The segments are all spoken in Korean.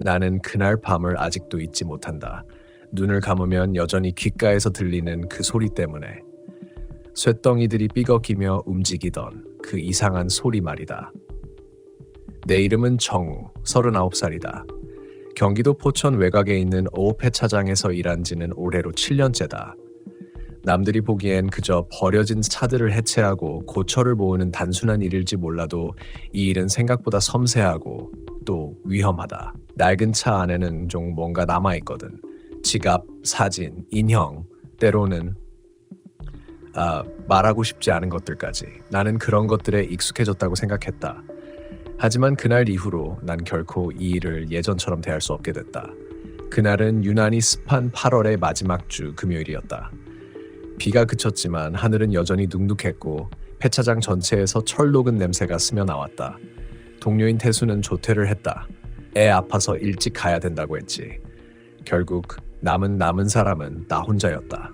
나는 그날 밤을 아직도 잊지 못한다. 눈을 감으면 여전히 귓가에서 들리는 그 소리 때문에. 쇳덩이들이 삐걱이며 움직이던 그 이상한 소리 말이다. 내 이름은 정우, 39살이다. 경기도 포천 외곽에 있는 오페차장에서 일한 지는 올해로 7년째다. 남들이 보기엔 그저 버려진 차들을 해체하고 고철을 모으는 단순한 일일지 몰라도 이 일은 생각보다 섬세하고 또 위험하다. 낡은 차 안에는 좀 뭔가 남아있거든. 지갑, 사진, 인형, 때로는 말하고 싶지 않은 것들까지. 나는 그런 것들에 익숙해졌다고 생각했다. 하지만 그날 이후로 난 결코 이 일을 예전처럼 대할 수 없게 됐다. 그날은 유난히 습한 8월의 마지막 주 금요일이었다. 비가 그쳤지만 하늘은 여전히 눅눅했고 폐차장 전체에서 철 녹은 냄새가 스며 나왔다. 동료인 태수는 조퇴를 했다. 애 아파서 일찍 가야 된다고 했지. 결국 남은 사람은 나 혼자였다.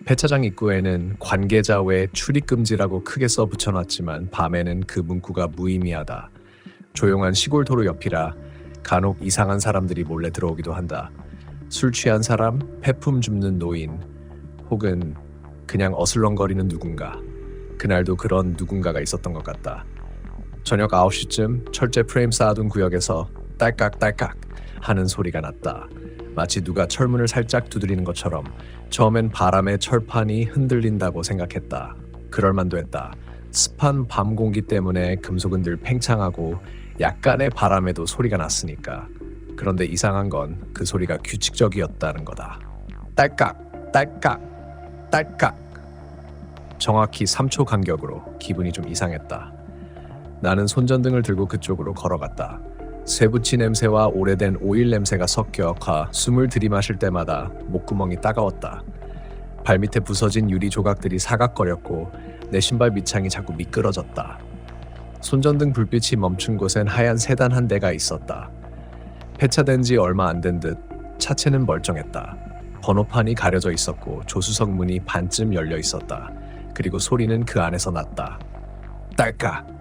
폐차장 입구에는 관계자 외 출입 금지라고 크게 써 붙여놨지만 밤에는 그 문구가 무의미하다. 조용한 시골 도로 옆이라 간혹 이상한 사람들이 몰래 들어오기도 한다. 술 취한 사람, 폐품 줍는 노인, 혹은 그냥 어슬렁거리는 누군가. 그날도 그런 누군가가 있었던 것 같다. 저녁 9시쯤 철제 프레임 쌓아둔 구역에서 딸깍딸깍 하는 소리가 났다. 마치 누가 철문을 살짝 두드리는 것처럼. 처음엔 바람에 철판이 흔들린다고 생각했다. 그럴만도 했다. 습한 밤 공기 때문에 금속은 늘 팽창하고 약간의 바람에도 소리가 났으니까. 그런데 이상한 건 그 소리가 규칙적이었다는 거다. 딸깍, 딸깍, 딸깍. 정확히 3초 간격으로. 기분이 좀 이상했다. 나는 손전등을 들고 그쪽으로 걸어갔다. 쇠붙이 냄새와 오래된 오일 냄새가 섞여 숨을 들이마실 때마다 목구멍이 따가웠다. 발밑에 부서진 유리 조각들이 사각거렸고 내 신발 밑창이 자꾸 미끄러졌다. 손전등 불빛이 멈춘 곳엔 하얀 세단 한 대가 있었다. 폐차된 지 얼마 안 된 듯 차체는 멀쩡했다. 번호판이 가려져 있었고 조수석 문이 반쯤 열려 있었다. 그리고 소리는 그 안에서 났다. 딸깍!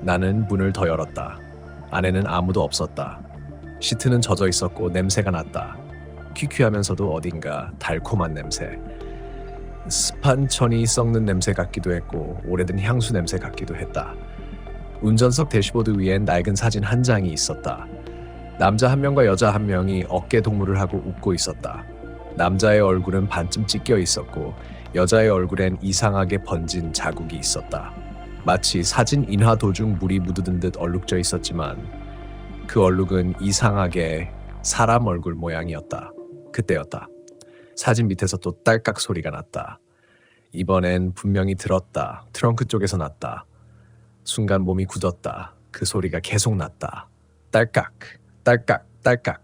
나는 문을 더 열었다. 안에는 아무도 없었다. 시트는 젖어 있었고 냄새가 났다. 퀴퀴하면서도 어딘가 달콤한 냄새. 습한 천이 썩는 냄새 같기도 했고 오래된 향수 냄새 같기도 했다. 운전석 대시보드 위엔 낡은 사진 한 장이 있었다. 남자 한 명과 여자 한 명이 어깨 동무를 하고 웃고 있었다. 남자의 얼굴은 반쯤 찢겨 있었고 여자의 얼굴엔 이상하게 번진 자국이 있었다. 마치 사진 인화 도중 물이 묻어든 듯 얼룩져 있었지만 그 얼룩은 이상하게 사람 얼굴 모양이었다. 그때였다. 사진 밑에서 또 딸깍 소리가 났다. 이번엔 분명히 들었다. 트렁크 쪽에서 났다. 순간 몸이 굳었다. 그 소리가 계속 났다. 딸깍, 딸깍, 딸깍.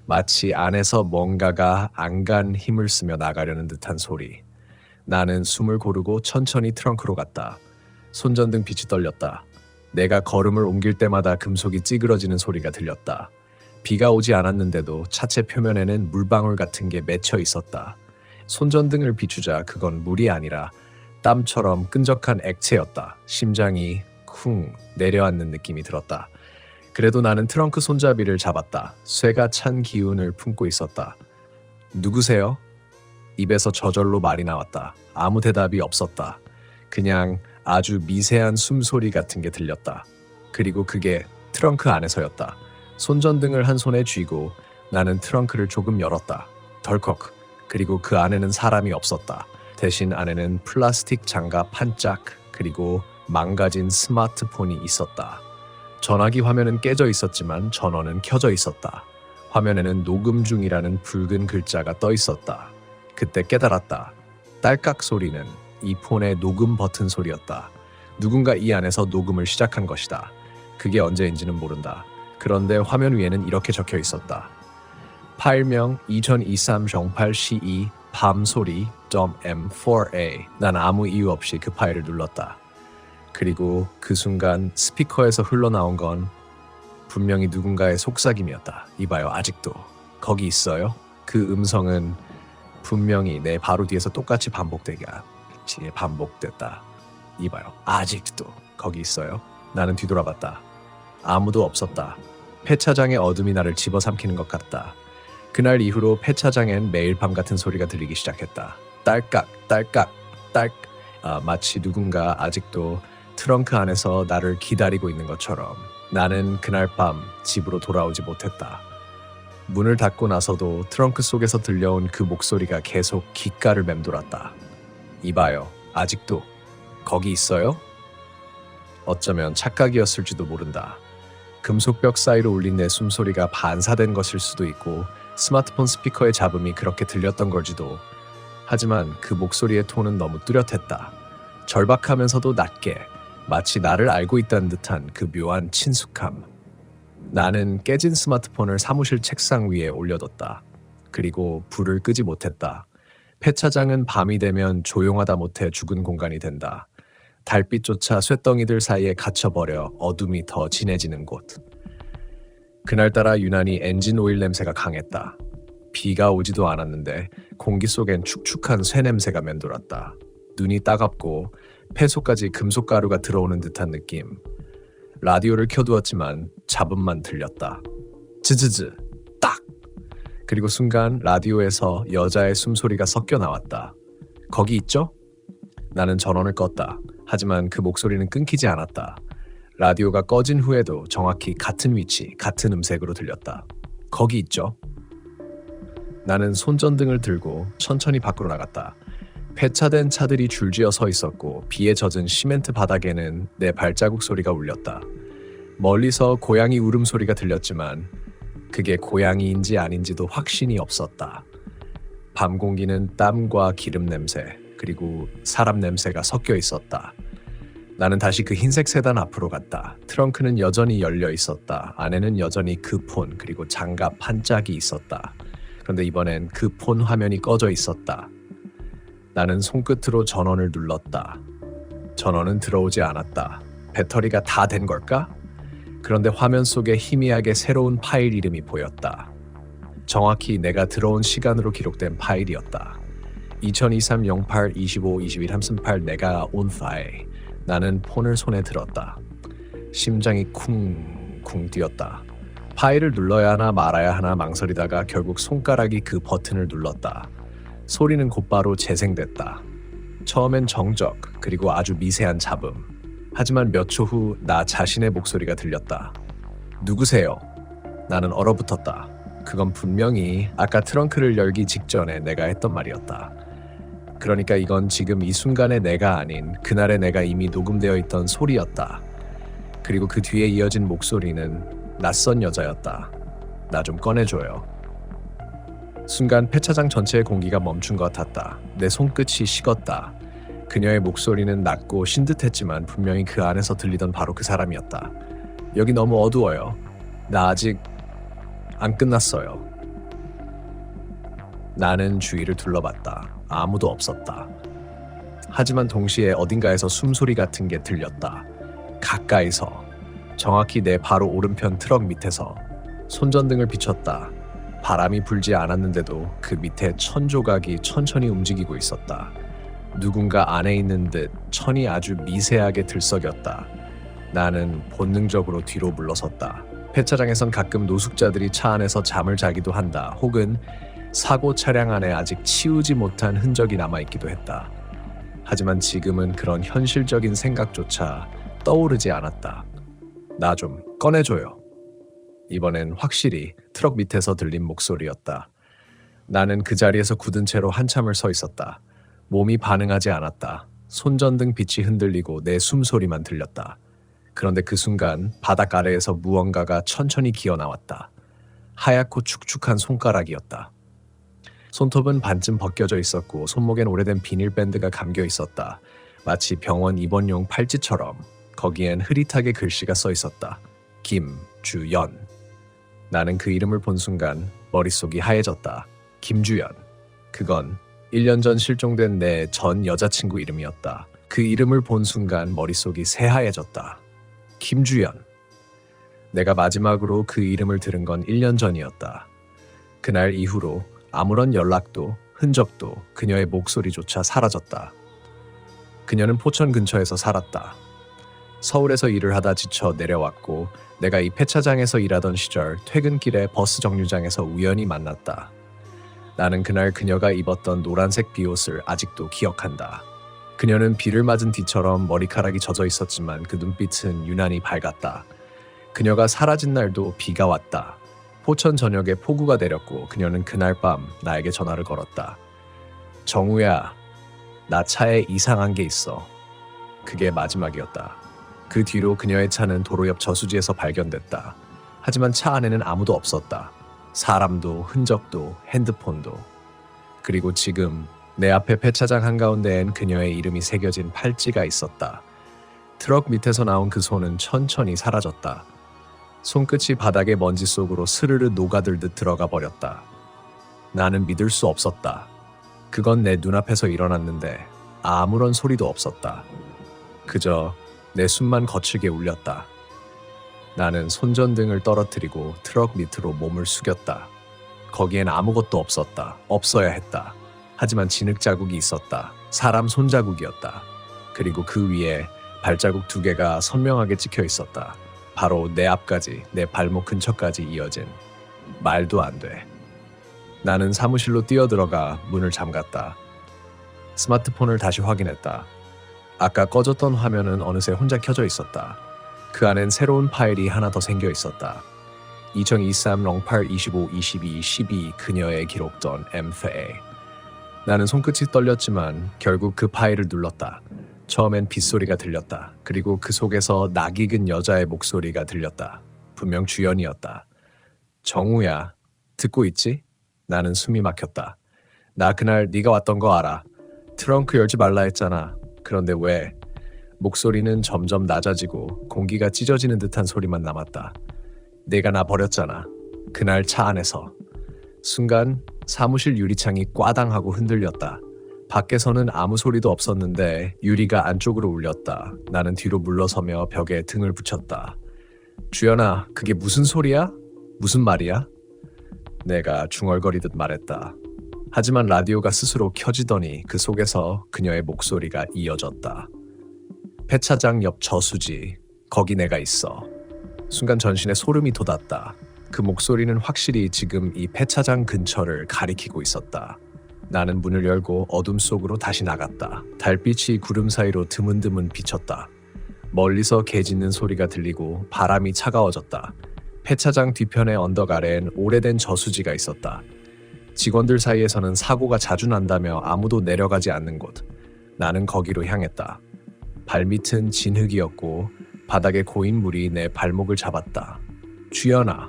마치 안에서 뭔가가 안간 힘을 쓰며 나가려는 듯한 소리. 나는 숨을 고르고 천천히 트렁크로 갔다. 손전등 빛이 떨렸다. 내가 걸음을 옮길 때마다 금속이 찌그러지는 소리가 들렸다. 비가 오지 않았는데도 차체 표면에는 물방울 같은 게 맺혀 있었다. 손전등을 비추자 그건 물이 아니라 땀처럼 끈적한 액체였다. 심장이 쿵 내려앉는 느낌이 들었다. 그래도 나는 트렁크 손잡이를 잡았다. 쇠가 찬 기운을 품고 있었다. 누구세요? 입에서 저절로 말이 나왔다. 아무 대답이 없었다. 그냥 아주 미세한 숨소리 같은 게 들렸다. 그리고 그게 트렁크 안에서였다. 손전등을 한 손에 쥐고 나는 트렁크를 조금 열었다. 덜컥. 그리고 그 안에는 사람이 없었다. 대신 안에는 플라스틱 장갑 한 짝, 그리고 망가진 스마트폰이 있었다. 전화기 화면은 깨져 있었지만 전원은 켜져 있었다. 화면에는 녹음 중이라는 붉은 글자가 떠 있었다. 그때 깨달았다. 딸깍 소리는 이 폰의 녹음 버튼 소리였다. 누군가 이 안에서 녹음을 시작한 것이다. 그게 언제인지는 모른다. 그런데 화면 위에는 이렇게 적혀 있었다. 파일명 2023-08-12 밤소리.m4a. 난 아무 이유 없이 그 파일을 눌렀다. 그리고 그 순간 스피커에서 흘러나온 건 분명히 누군가의 속삭임이었다. 이봐요, 아직도 거기 있어요? 그 음성은 분명히 내 바로 뒤에서 똑같이 반복됐다. 이봐요, 아직도 거기 있어요? 나는 뒤돌아봤다. 아무도 없었다. 폐차장의 어둠이 나를 집어삼키는 것 같다. 그날 이후로 폐차장엔 매일 밤 같은 소리가 들리기 시작했다. 딸깍 딸깍 딸. 마치 누군가 아직도 트렁크 안에서 나를 기다리고 있는 것처럼. 나는 그날 밤 집으로 돌아오지 못했다. 문을 닫고 나서도 트렁크 속에서 들려온 그 목소리가 계속 귓가를 맴돌았다. 이봐요, 아직도 거기 있어요? 어쩌면 착각이었을지도 모른다. 금속벽 사이로 울린 내 숨소리가 반사된 것일 수도 있고 스마트폰 스피커의 잡음이 그렇게 들렸던 걸지도. 하지만 그 목소리의 톤은 너무 뚜렷했다. 절박하면서도 낮게, 마치 나를 알고 있다는 듯한 그 묘한 친숙함. 나는 깨진 스마트폰을 사무실 책상 위에 올려뒀다. 그리고 불을 끄지 못했다. 폐차장은 밤이 되면 조용하다 못해 죽은 공간이 된다. 달빛조차 쇳덩이들 사이에 갇혀버려 어둠이 더 진해지는 곳. 그날따라 유난히 엔진 오일 냄새가 강했다. 비가 오지도 않았는데 공기 속엔 축축한 쇠 냄새가 맴돌았다. 눈이 따갑고 폐속까지 금속가루가 들어오는 듯한 느낌. 라디오를 켜두었지만 잡음만 들렸다. 즈즈즈, 딱! 그리고 순간 라디오에서 여자의 숨소리가 섞여 나왔다. 거기 있죠? 나는 전원을 껐다. 하지만 그 목소리는 끊기지 않았다. 라디오가 꺼진 후에도 정확히 같은 위치, 같은 음색으로 들렸다. 거기 있죠? 나는 손전등을 들고 천천히 밖으로 나갔다. 폐차된 차들이 줄지어 서 있었고 비에 젖은 시멘트 바닥에는 내 발자국 소리가 울렸다. 멀리서 고양이 울음소리가 들렸지만 그게 고양이인지 아닌지도 확신이 없었다. 밤 공기는 땀과 기름 냄새 그리고 사람 냄새가 섞여 있었다. 나는 다시 그 흰색 세단 앞으로 갔다. 트렁크는 여전히 열려 있었다. 안에는 여전히 그 폰 그리고 장갑 한 짝이 있었다. 그런데 이번엔 그 폰 화면이 꺼져 있었다. 나는 손끝으로 전원을 눌렀다. 전원은 들어오지 않았다. 배터리가 다 된 걸까? 그런데 화면 속에 희미하게 새로운 파일 이름이 보였다. 정확히 내가 들어온 시간으로 기록된 파일이었다. 2023-08-25-21-38 내가 온 파일. 나는 폰을 손에 들었다. 심장이 쿵쿵 뛰었다. 파일을 눌러야 하나 말아야 하나 망설이다가 결국 손가락이 그 버튼을 눌렀다. 소리는 곧바로 재생됐다. 처음엔 정적, 그리고 아주 미세한 잡음. 하지만 몇 초 후 나 자신의 목소리가 들렸다. 누구세요? 나는 얼어붙었다. 그건 분명히 아까 트렁크를 열기 직전에 내가 했던 말이었다. 그러니까 이건 지금 이 순간의 내가 아닌 그날의 내가 이미 녹음되어 있던 소리였다. 그리고 그 뒤에 이어진 목소리는 낯선 여자였다. 나 좀 꺼내줘요. 순간 폐차장 전체의 공기가 멈춘 것 같았다. 내 손끝이 식었다. 그녀의 목소리는 낮고 신듯했지만 분명히 그 안에서 들리던 바로 그 사람이었다. 여기 너무 어두워요. 나 아직 안 끝났어요. 나는 주위를 둘러봤다. 아무도 없었다. 하지만 동시에 어딘가에서 숨소리 같은 게 들렸다. 가까이서, 정확히 내 바로 오른편 트럭 밑에서. 손전등을 비췄다. 바람이 불지 않았는데도 그 밑에 천 조각이 천천히 움직이고 있었다. 누군가 안에 있는 듯 천이 아주 미세하게 들썩였다. 나는 본능적으로 뒤로 물러섰다. 폐차장에선 가끔 노숙자들이 차 안에서 잠을 자기도 한다. 혹은 사고 차량 안에 아직 치우지 못한 흔적이 남아있기도 했다. 하지만 지금은 그런 현실적인 생각조차 떠오르지 않았다. 나 좀 꺼내줘요. 이번엔 확실히 트럭 밑에서 들린 목소리였다. 나는 그 자리에서 굳은 채로 한참을 서 있었다. 몸이 반응하지 않았다. 손전등 빛이 흔들리고 내 숨소리만 들렸다. 그런데 그 순간 바닥 아래에서 무언가가 천천히 기어나왔다. 하얗고 축축한 손가락이었다. 손톱은 반쯤 벗겨져 있었고 손목엔 오래된 비닐밴드가 감겨 있었다. 마치 병원 입원용 팔찌처럼. 거기엔 흐릿하게 글씨가 써 있었다. 김주연. 나는 그 이름을 본 순간 머릿속이 하얘졌다. 김주연. 그건 1년 전 실종된 내 전 여자친구 이름이었다. 그 이름을 본 순간 머릿속이 새하얘졌다. 김주연. 내가 마지막으로 그 이름을 들은 건 1년 전이었다. 그날 이후로 아무런 연락도 흔적도 그녀의 목소리조차 사라졌다. 그녀는 포천 근처에서 살았다. 서울에서 일을 하다 지쳐 내려왔고 내가 이 폐차장에서 일하던 시절 퇴근길에 버스 정류장에서 우연히 만났다. 나는 그날 그녀가 입었던 노란색 비옷을 아직도 기억한다. 그녀는 비를 맞은 뒤처럼 머리카락이 젖어 있었지만 그 눈빛은 유난히 밝았다. 그녀가 사라진 날도 비가 왔다. 포천 저녁에 폭우가 내렸고 그녀는 그날 밤 나에게 전화를 걸었다. 정우야, 나 차에 이상한 게 있어. 그게 마지막이었다. 그 뒤로 그녀의 차는 도로 옆 저수지에서 발견됐다. 하지만 차 안에는 아무도 없었다. 사람도 흔적도 핸드폰도. 그리고 지금 내 앞에 폐차장 한가운데엔 그녀의 이름이 새겨진 팔찌가 있었다. 트럭 밑에서 나온 그 손은 천천히 사라졌다. 손끝이 바닥의 먼지 속으로 스르르 녹아들듯 들어가 버렸다. 나는 믿을 수 없었다. 그건 내 눈앞에서 일어났는데 아무런 소리도 없었다. 그저 내 숨만 거칠게 울렸다. 나는 손전등을 떨어뜨리고 트럭 밑으로 몸을 숙였다. 거기엔 아무것도 없었다. 없어야 했다. 하지만 진흙 자국이 있었다. 사람 손자국이었다. 그리고 그 위에 발자국 2개가 선명하게 찍혀 있었다. 바로 내 앞까지, 내 발목 근처까지 이어진. 말도 안 돼. 나는 사무실로 뛰어들어가 문을 잠갔다. 스마트폰을 다시 확인했다. 아까 꺼졌던 화면은 어느새 혼자 켜져 있었다. 그 안엔 새로운 파일이 하나 더 생겨 있었다. 2023 08 25 22 12 그녀의 기록던 MFA. 나는 손끝이 떨렸지만 결국 그 파일을 눌렀다. 처음엔 빗소리가 들렸다. 그리고 그 속에서 낯익은 여자의 목소리가 들렸다. 분명 주연이었다. 정우야, 듣고 있지? 나는 숨이 막혔다. 나 그날 네가 왔던 거 알아. 트렁크 열지 말라 했잖아. 그런데 왜? 목소리는 점점 낮아지고 공기가 찢어지는 듯한 소리만 남았다. 내가 나 버렸잖아. 그날 차 안에서. 순간 사무실 유리창이 꽈당하고 흔들렸다. 밖에서는 아무 소리도 없었는데 유리가 안쪽으로 울렸다. 나는 뒤로 물러서며 벽에 등을 붙였다. 주연아, 그게 무슨 소리야? 무슨 말이야? 내가 중얼거리듯 말했다. 하지만 라디오가 스스로 켜지더니 그 속에서 그녀의 목소리가 이어졌다. 폐차장 옆 저수지, 거기 내가 있어. 순간 전신에 소름이 돋았다. 그 목소리는 확실히 지금 이 폐차장 근처를 가리키고 있었다. 나는 문을 열고 어둠 속으로 다시 나갔다. 달빛이 구름 사이로 드문드문 비쳤다. 멀리서 개 짖는 소리가 들리고 바람이 차가워졌다. 폐차장 뒤편의 언덕 아래엔 오래된 저수지가 있었다. 직원들 사이에서는 사고가 자주 난다며 아무도 내려가지 않는 곳. 나는 거기로 향했다. 발밑은 진흙이었고 바닥에 고인 물이 내 발목을 잡았다. 주연아.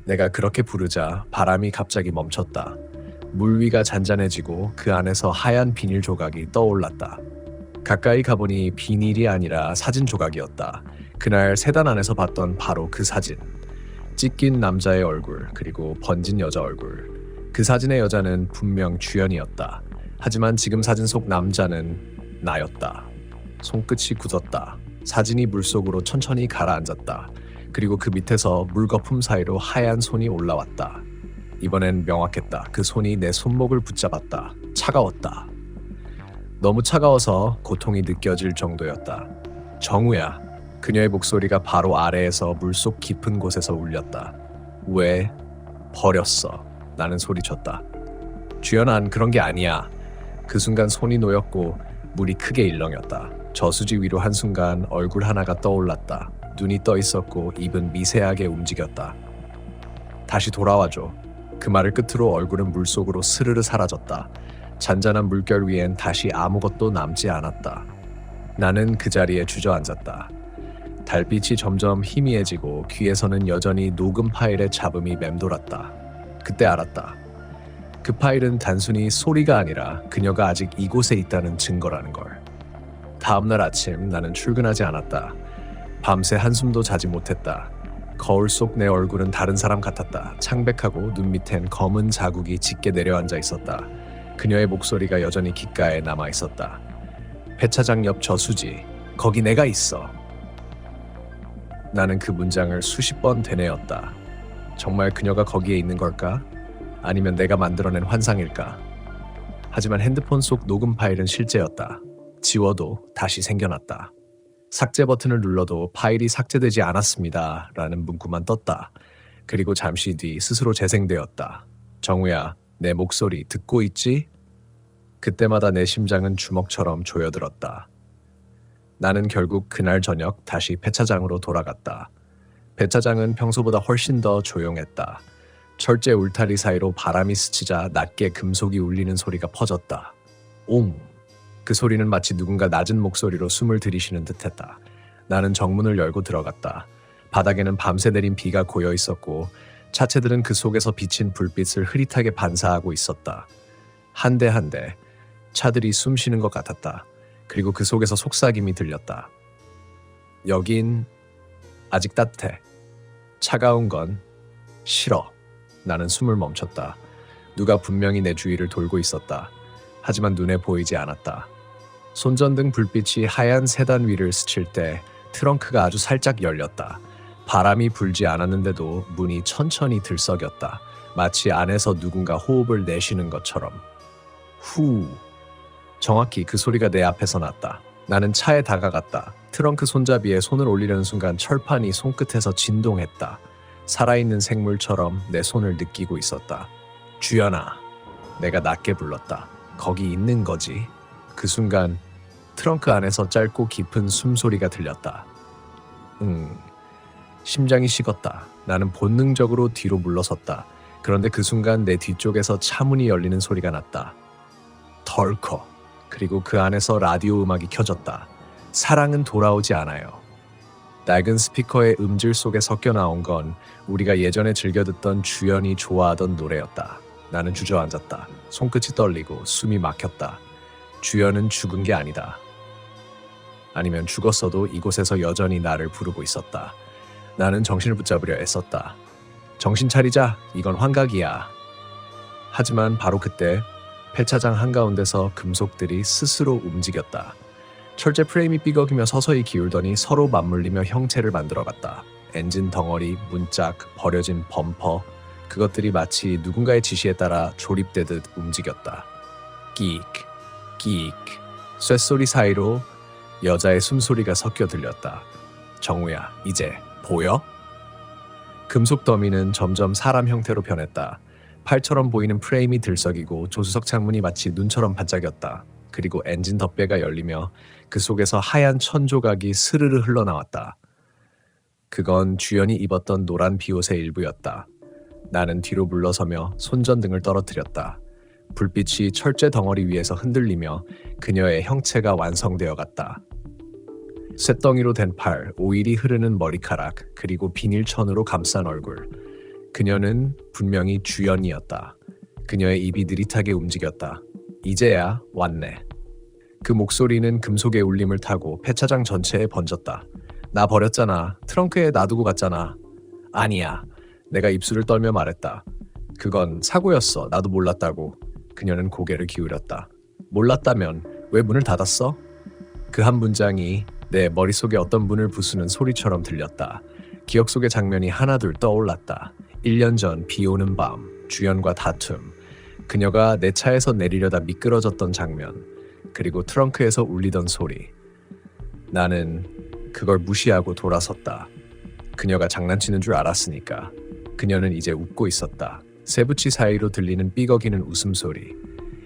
내가 그렇게 부르자 바람이 갑자기 멈췄다. 물 위가 잔잔해지고 그 안에서 하얀 비닐 조각이 떠올랐다. 가까이 가보니 비닐이 아니라 사진 조각이었다. 그날 세단 안에서 봤던 바로 그 사진. 찢긴 남자의 얼굴, 그리고 번진 여자 얼굴. 그 사진의 여자는 분명 주연이었다. 하지만 지금 사진 속 남자는 나였다. 손끝이 굳었다. 사진이 물속으로 천천히 가라앉았다. 그리고 그 밑에서 물거품 사이로 하얀 손이 올라왔다. 이번엔 명확했다. 그 손이 내 손목을 붙잡았다. 차가웠다. 너무 차가워서 고통이 느껴질 정도였다. 정우야. 그녀의 목소리가 바로 아래에서 물속 깊은 곳에서 울렸다. 왜? 버렸어. 나는 소리쳤다. 주연아, 그런 게 아니야. 그 순간 손이 놓였고 물이 크게 일렁였다. 저수지 위로 한순간 얼굴 하나가 떠올랐다. 눈이 떠 있었고 입은 미세하게 움직였다. 다시 돌아와줘. 그 말을 끝으로 얼굴은 물속으로 스르르 사라졌다. 잔잔한 물결 위엔 다시 아무것도 남지 않았다. 나는 그 자리에 주저앉았다. 달빛이 점점 희미해지고 귀에서는 여전히 녹음 파일의 잡음이 맴돌았다. 그때 알았다. 그 파일은 단순히 소리가 아니라 그녀가 아직 이곳에 있다는 증거라는 걸. 다음날 아침 나는 출근하지 않았다. 밤새 한숨도 자지 못했다. 거울 속 내 얼굴은 다른 사람 같았다. 창백하고 눈 밑엔 검은 자국이 짙게 내려앉아 있었다. 그녀의 목소리가 여전히 귓가에 남아 있었다. 폐차장 옆 저수지, 거기 내가 있어. 나는 그 문장을 수십 번 되뇌었다. 정말 그녀가 거기에 있는 걸까? 아니면 내가 만들어낸 환상일까? 하지만 핸드폰 속 녹음 파일은 실제였다. 지워도 다시 생겨났다. 삭제 버튼을 눌러도 파일이 삭제되지 않았습니다. 라는 문구만 떴다. 그리고 잠시 뒤 스스로 재생되었다. 정우야, 내 목소리 듣고 있지? 그때마다 내 심장은 주먹처럼 조여들었다. 나는 결국 그날 저녁 다시 폐차장으로 돌아갔다. 폐차장은 평소보다 훨씬 더 조용했다. 철제 울타리 사이로 바람이 스치자 낮게 금속이 울리는 소리가 퍼졌다. 옹! 그 소리는 마치 누군가 낮은 목소리로 숨을 들이쉬는 듯했다. 나는 정문을 열고 들어갔다. 바닥에는 밤새 내린 비가 고여 있었고 차체들은 그 속에서 비친 불빛을 흐릿하게 반사하고 있었다. 한 대 한 대 차들이 숨 쉬는 것 같았다. 그리고 그 속에서 속삭임이 들렸다. 여긴 아직 따뜻해. 차가운 건 싫어. 나는 숨을 멈췄다. 누가 분명히 내 주위를 돌고 있었다. 하지만 눈에 보이지 않았다. 손전등 불빛이 하얀 세단 위를 스칠 때 트렁크가 아주 살짝 열렸다. 바람이 불지 않았는데도 문이 천천히 들썩였다. 마치 안에서 누군가 호흡을 내쉬는 것처럼. 후. 정확히 그 소리가 내 앞에서 났다. 나는 차에 다가갔다. 트렁크 손잡이에 손을 올리려는 순간 철판이 손끝에서 진동했다. 살아있는 생물처럼 내 손을 느끼고 있었다. 주연아. 내가 낮게 불렀다. 거기 있는 거지? 그 순간 트렁크 안에서 짧고 깊은 숨소리가 들렸다. 심장이 식었다. 나는 본능적으로 뒤로 물러섰다. 그런데 그 순간 내 뒤쪽에서 차문이 열리는 소리가 났다. 덜컥. 그리고 그 안에서 라디오 음악이 켜졌다. 사랑은 돌아오지 않아요. 낡은 스피커의 음질 속에 섞여 나온 건 우리가 예전에 즐겨 듣던 주연이 좋아하던 노래였다. 나는 주저앉았다. 손끝이 떨리고 숨이 막혔다. 주연은 죽은 게 아니다. 아니면 죽었어도 이곳에서 여전히 나를 부르고 있었다. 나는 정신을 붙잡으려 애썼다. 정신 차리자. 이건 환각이야. 하지만 바로 그때 폐차장 한가운데서 금속들이 스스로 움직였다. 철제 프레임이 삐걱이며 서서히 기울더니 서로 맞물리며 형체를 만들어갔다. 엔진 덩어리, 문짝, 버려진 범퍼, 그것들이 마치 누군가의 지시에 따라 조립되듯 움직였다. 끼익, 끼익. 쇳소리 사이로 여자의 숨소리가 섞여 들렸다. 정우야, 이제 보여? 금속 더미는 점점 사람 형태로 변했다. 팔처럼 보이는 프레임이 들썩이고 조수석 창문이 마치 눈처럼 반짝였다. 그리고 엔진 덮배가 열리며 그 속에서 하얀 천 조각이 스르르 흘러나왔다. 그건 주연이 입었던 노란 비옷의 일부였다. 나는 뒤로 물러서며 손전등을 떨어뜨렸다. 불빛이 철제 덩어리 위에서 흔들리며 그녀의 형체가 완성되어 갔다. 쇳덩이로 된 팔, 오일이 흐르는 머리카락, 그리고 비닐천으로 감싼 얼굴. 그녀는 분명히 주연이었다. 그녀의 입이 느릿하게 움직였다. 이제야 왔네. 그 목소리는 금속의 울림을 타고 폐차장 전체에 번졌다. 나 버렸잖아. 트렁크에 놔두고 갔잖아. 아니야. 내가 입술을 떨며 말했다. 그건 사고였어. 나도 몰랐다고. 그녀는 고개를 기울였다. 몰랐다면 왜 문을 닫았어? 그 한 문장이 내 머릿속에 어떤 문을 부수는 소리처럼 들렸다. 기억 속의 장면이 하나둘 떠올랐다. 1년 전 비 오는 밤, 주연과 다툼. 그녀가 내 차에서 내리려다 미끄러졌던 장면. 그리고 트렁크에서 울리던 소리. 나는 그걸 무시하고 돌아섰다. 그녀가 장난치는 줄 알았으니까. 그녀는 이제 웃고 있었다. 세부치 사이로 들리는 삐걱이는 웃음소리.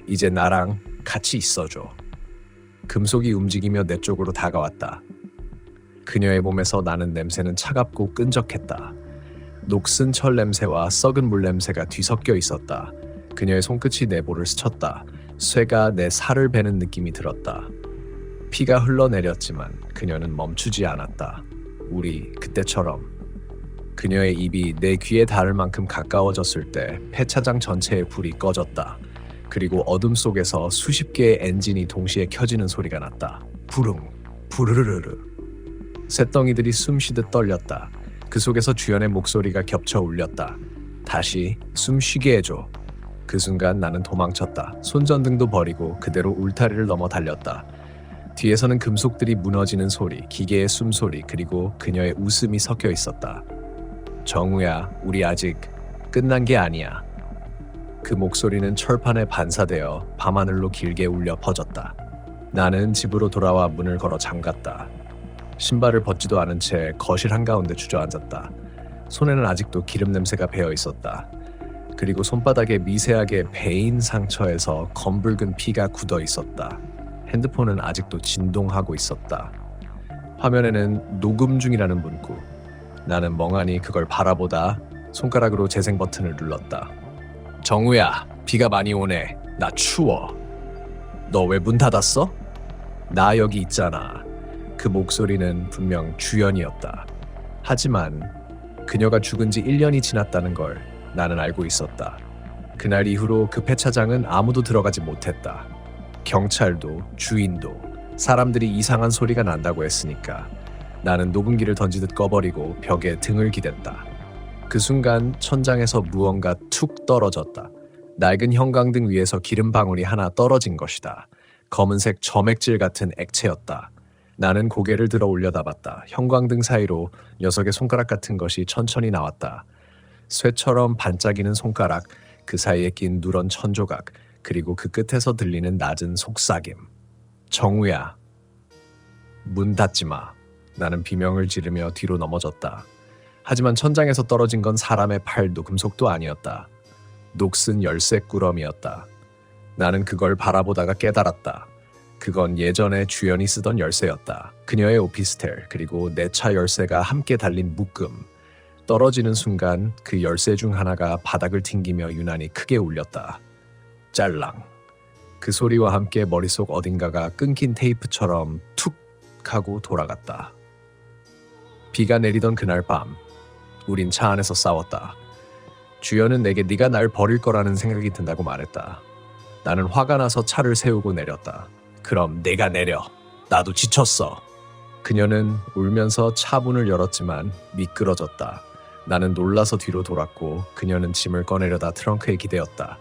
이제 나랑 같이 있어줘. 금속이 움직이며 내 쪽으로 다가왔다. 그녀의 몸에서 나는 냄새는 차갑고 끈적했다. 녹슨 철 냄새와 썩은 물 냄새가 뒤섞여 있었다. 그녀의 손끝이 내 볼을 스쳤다. 쇠가 내 살을 베는 느낌이 들었다. 피가 흘러내렸지만 그녀는 멈추지 않았다. 우리 그때처럼. 그녀의 입이 내 귀에 닿을 만큼 가까워졌을 때 폐차장 전체의 불이 꺼졌다. 그리고 어둠 속에서 수십 개의 엔진이 동시에 켜지는 소리가 났다. 부릉, 부르르르르. 쇳덩이들이 숨쉬듯 떨렸다. 그 속에서 주연의 목소리가 겹쳐 울렸다. 다시 숨 쉬게 해줘. 그 순간 나는 도망쳤다. 손전등도 버리고 그대로 울타리를 넘어 달렸다. 뒤에서는 금속들이 무너지는 소리, 기계의 숨소리, 그리고 그녀의 웃음이 섞여 있었다. 정우야, 우리 아직 끝난 게 아니야. 그 목소리는 철판에 반사되어 밤하늘로 길게 울려 퍼졌다. 나는 집으로 돌아와 문을 걸어 잠갔다. 신발을 벗지도 않은 채 거실 한가운데 주저앉았다. 손에는 아직도 기름 냄새가 배어 있었다. 그리고 손바닥에 미세하게 베인 상처에서 검붉은 피가 굳어 있었다. 핸드폰은 아직도 진동하고 있었다. 화면에는 녹음 중이라는 문구. 나는 멍하니 그걸 바라보다 손가락으로 재생 버튼을 눌렀다. 정우야, 비가 많이 오네. 나 추워. 너 왜 문 닫았어? 나 여기 있잖아. 그 목소리는 분명 주연이었다. 하지만 그녀가 죽은 지 1년이 지났다는 걸 나는 알고 있었다. 그날 이후로 그 폐차장은 아무도 들어가지 못했다. 경찰도 주인도 사람들이 이상한 소리가 난다고 했으니까 나는 녹음기를 던지듯 꺼버리고 벽에 등을 기댔다. 그 순간 천장에서 무언가 툭 떨어졌다. 낡은 형광등 위에서 기름 방울이 하나 떨어진 것이다. 검은색 점액질 같은 액체였다. 나는 고개를 들어 올려다봤다. 형광등 사이로 녀석의 손가락 같은 것이 천천히 나왔다. 쇠처럼 반짝이는 손가락, 그 사이에 낀 누런 천조각, 그리고 그 끝에서 들리는 낮은 속삭임. 정우야, 문 닫지 마. 나는 비명을 지르며 뒤로 넘어졌다. 하지만 천장에서 떨어진 건 사람의 팔도 금속도 아니었다. 녹슨 열쇠 꾸러미였다. 나는 그걸 바라보다가 깨달았다. 그건 예전에 주연이 쓰던 열쇠였다. 그녀의 오피스텔 그리고 내 차 열쇠가 함께 달린 묶음. 떨어지는 순간 그 열쇠 중 하나가 바닥을 튕기며 유난히 크게 울렸다. 짤랑. 그 소리와 함께 머릿속 어딘가가 끊긴 테이프처럼 툭 하고 돌아갔다. 비가 내리던 그날 밤 우린 차 안에서 싸웠다. 주연은 내게 네가 날 버릴 거라는 생각이 든다고 말했다. 나는 화가 나서 차를 세우고 내렸다. 그럼 내가 내려. 나도 지쳤어. 그녀는 울면서 차 문을 열었지만 미끄러졌다. 나는 놀라서 뒤로 돌았고 그녀는 짐을 꺼내려다 트렁크에 기대었다.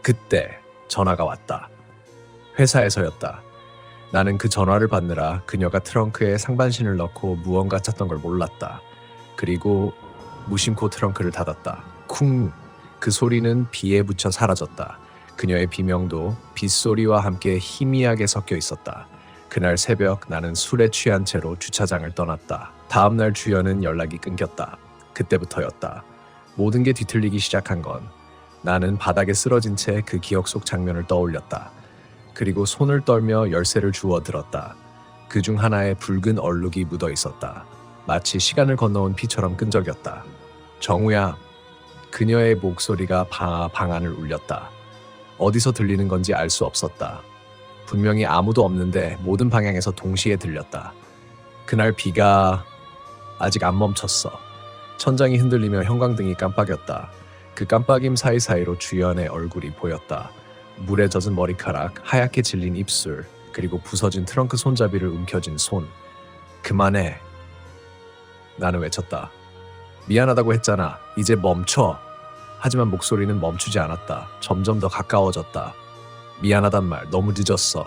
그때 전화가 왔다. 회사에서였다. 나는 그 전화를 받느라 그녀가 트렁크에 상반신을 넣고 무언가 찾던 걸 몰랐다. 그리고 무심코 트렁크를 닫았다. 쿵! 그 소리는 비에 묻혀 사라졌다. 그녀의 비명도 빗소리와 함께 희미하게 섞여 있었다. 그날 새벽 나는 술에 취한 채로 주차장을 떠났다. 다음날 주연은 연락이 끊겼다. 그때부터였다. 모든 게 뒤틀리기 시작한 건 나는 바닥에 쓰러진 채 그 기억 속 장면을 떠올렸다. 그리고 손을 떨며 열쇠를 주워 들었다. 그중 하나에 붉은 얼룩이 묻어 있었다. 마치 시간을 건너온 피처럼 끈적였다. 정우야. 그녀의 목소리가 방 안을 울렸다. 어디서 들리는 건지 알 수 없었다. 분명히 아무도 없는데 모든 방향에서 동시에 들렸다. 그날 비가 아직 안 멈췄어. 천장이 흔들리며 형광등이 깜빡였다. 그 깜빡임 사이사이로 주연의 얼굴이 보였다. 물에 젖은 머리카락, 하얗게 질린 입술, 그리고 부서진 트렁크 손잡이를 움켜쥔 손. 그만해. 나는 외쳤다. 미안하다고 했잖아. 이제 멈춰. 하지만 목소리는 멈추지 않았다. 점점 더 가까워졌다. 미안하단 말 너무 늦었어.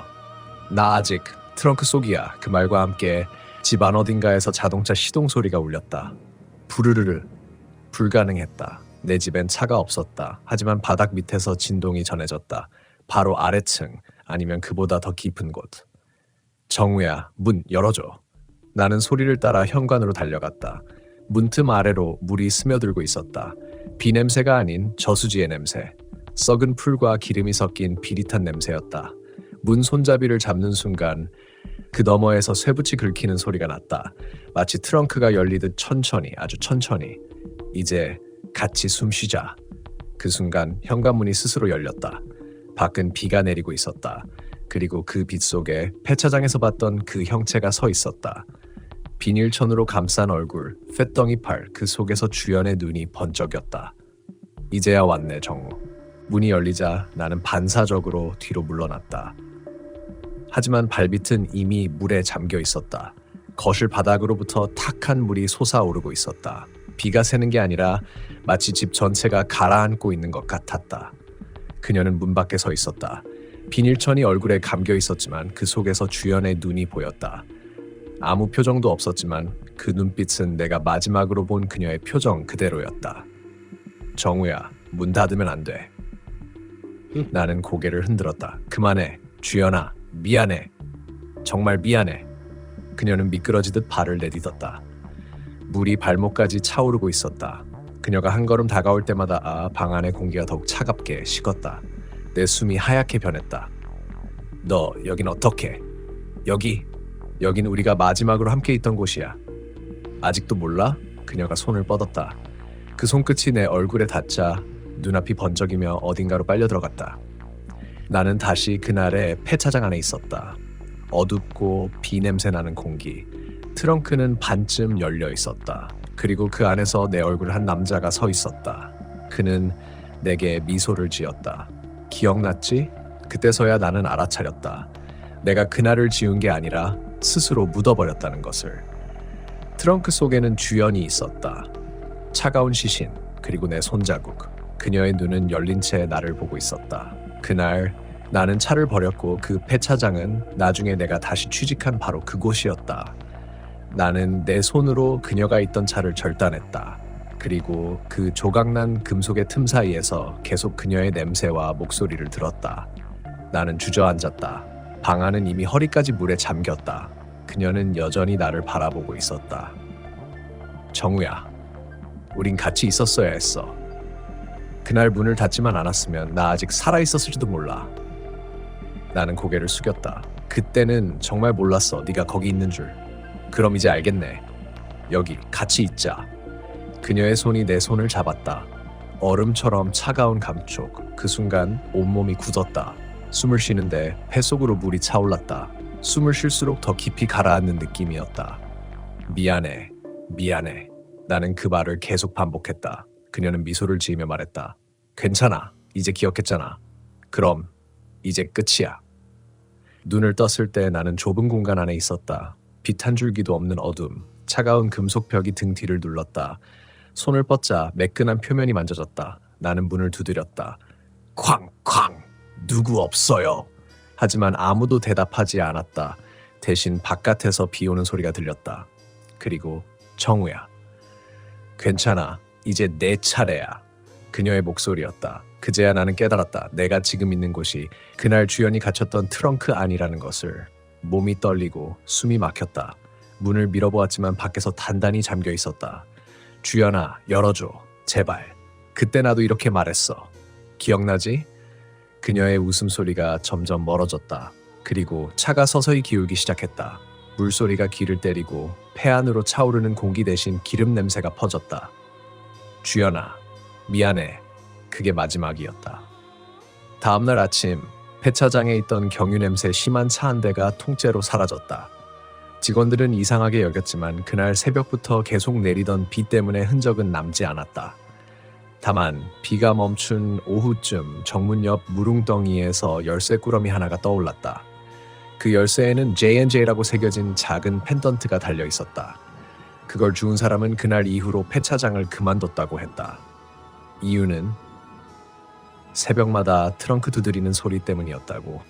나 아직 트렁크 속이야. 그 말과 함께 집 안 어딘가에서 자동차 시동 소리가 울렸다. 부르르르. 불가능했다. 내 집엔 차가 없었다. 하지만 바닥 밑에서 진동이 전해졌다. 바로 아래층 아니면 그보다 더 깊은 곳. 정우야, 문 열어줘. 나는 소리를 따라 현관으로 달려갔다. 문틈 아래로 물이 스며들고 있었다. 비 냄새가 아닌 저수지의 냄새. 썩은 풀과 기름이 섞인 비릿한 냄새였다. 문 손잡이를 잡는 순간 그 너머에서 쇠붙이 긁히는 소리가 났다. 마치 트렁크가 열리듯 천천히, 아주 천천히. 이제 같이 숨 쉬자. 그 순간 현관문이 스스로 열렸다. 밖은 비가 내리고 있었다. 그리고 그 빛 속에 폐차장에서 봤던 그 형체가 서 있었다. 비닐천으로 감싼 얼굴, 쇳덩이 팔, 그 속에서 주연의 눈이 번쩍였다. 이제야 왔네, 정우. 문이 열리자 나는 반사적으로 뒤로 물러났다. 하지만 발밑은 이미 물에 잠겨 있었다. 거실 바닥으로부터 탁한 물이 솟아오르고 있었다. 비가 새는 게 아니라 마치 집 전체가 가라앉고 있는 것 같았다. 그녀는 문 밖에 서 있었다. 비닐천이 얼굴에 감겨 있었지만 그 속에서 주연의 눈이 보였다. 아무 표정도 없었지만 그 눈빛은 내가 마지막으로 본 그녀의 표정 그대로였다. 정우야, 문 닫으면 안 돼. 나는 고개를 흔들었다. 그만해. 주연아, 미안해. 정말 미안해. 그녀는 미끄러지듯 발을 내딛었다. 물이 발목까지 차오르고 있었다. 그녀가 한 걸음 다가올 때마다 방 안의 공기가 더욱 차갑게 식었다. 내 숨이 하얗게 변했다. 너 여긴 어떻게? 여긴 우리가 마지막으로 함께 있던 곳이야. 아직도 몰라? 그녀가 손을 뻗었다. 그 손끝이 내 얼굴에 닿자 눈앞이 번쩍이며 어딘가로 빨려 들어갔다. 나는 다시 그날의 폐차장 안에 있었다. 어둡고 비냄새 나는 공기. 트렁크는 반쯤 열려 있었다. 그리고 그 안에서 내 얼굴을 한 남자가 서 있었다. 그는 내게 미소를 지었다. 기억났지? 그때서야 나는 알아차렸다. 내가 그날을 지운 게 아니라 스스로 묻어버렸다는 것을. 트렁크 속에는 주연이 있었다. 차가운 시신, 그리고 내 손자국. 그녀의 눈은 열린 채 나를 보고 있었다. 그날 나는 차를 버렸고 그 폐차장은 나중에 내가 다시 취직한 바로 그곳이었다. 나는 내 손으로 그녀가 있던 차를 절단했다. 그리고 그 조각난 금속의 틈 사이에서 계속 그녀의 냄새와 목소리를 들었다. 나는 주저앉았다. 방 안은 이미 허리까지 물에 잠겼다. 그녀는 여전히 나를 바라보고 있었다. 정우야, 우린 같이 있었어야 했어. 그날 문을 닫지만 않았으면 나 아직 살아있었을지도 몰라. 나는 고개를 숙였다. 그때는 정말 몰랐어. 네가 거기 있는 줄. 그럼 이제 알겠네. 여기 같이 있자. 그녀의 손이 내 손을 잡았다. 얼음처럼 차가운 감촉. 그 순간 온몸이 굳었다. 숨을 쉬는데 폐속으로 물이 차올랐다. 숨을 쉴수록 더 깊이 가라앉는 느낌이었다. 미안해. 나는 그 말을 계속 반복했다. 그녀는 미소를 지으며 말했다. 괜찮아. 이제 기억했잖아. 그럼 이제 끝이야. 눈을 떴을 때 나는 좁은 공간 안에 있었다. 빛 한 줄기도 없는 어둠. 차가운 금속 벽이 등 뒤를 눌렀다. 손을 뻗자 매끈한 표면이 만져졌다. 나는 문을 두드렸다. 쾅쾅. 누구 없어요. 하지만 아무도 대답하지 않았다. 대신 바깥에서 비 오는 소리가 들렸다. 그리고 정우야. 괜찮아. 이제 내 차례야. 그녀의 목소리였다. 그제야 나는 깨달았다. 내가 지금 있는 곳이 그날 주연이 갇혔던 트렁크 안이라는 것을. 몸이 떨리고 숨이 막혔다. 문을 밀어보았지만 밖에서 단단히 잠겨 있었다. 주연아, 열어줘. 제발. 그때 나도 이렇게 말했어. 기억나지? 그녀의 웃음소리가 점점 멀어졌다. 그리고 차가 서서히 기울기 시작했다. 물소리가 귀를 때리고 폐 안으로 차오르는 공기 대신 기름 냄새가 퍼졌다. 주연아, 미안해. 그게 마지막이었다. 다음날 아침, 폐차장에 있던 경유 냄새 심한 차 한 대가 통째로 사라졌다. 직원들은 이상하게 여겼지만 그날 새벽부터 계속 내리던 비 때문에 흔적은 남지 않았다. 다만 비가 멈춘 오후쯤 정문 옆 무릉덩이에서 열쇠 꾸러미 하나가 떠올랐다. 그 열쇠에는 J&J라고 새겨진 작은 펜던트가 달려 있었다. 그걸 주운 사람은 그날 이후로 폐차장을 그만뒀다고 했다. 이유는 새벽마다 트렁크 두드리는 소리 때문이었다고.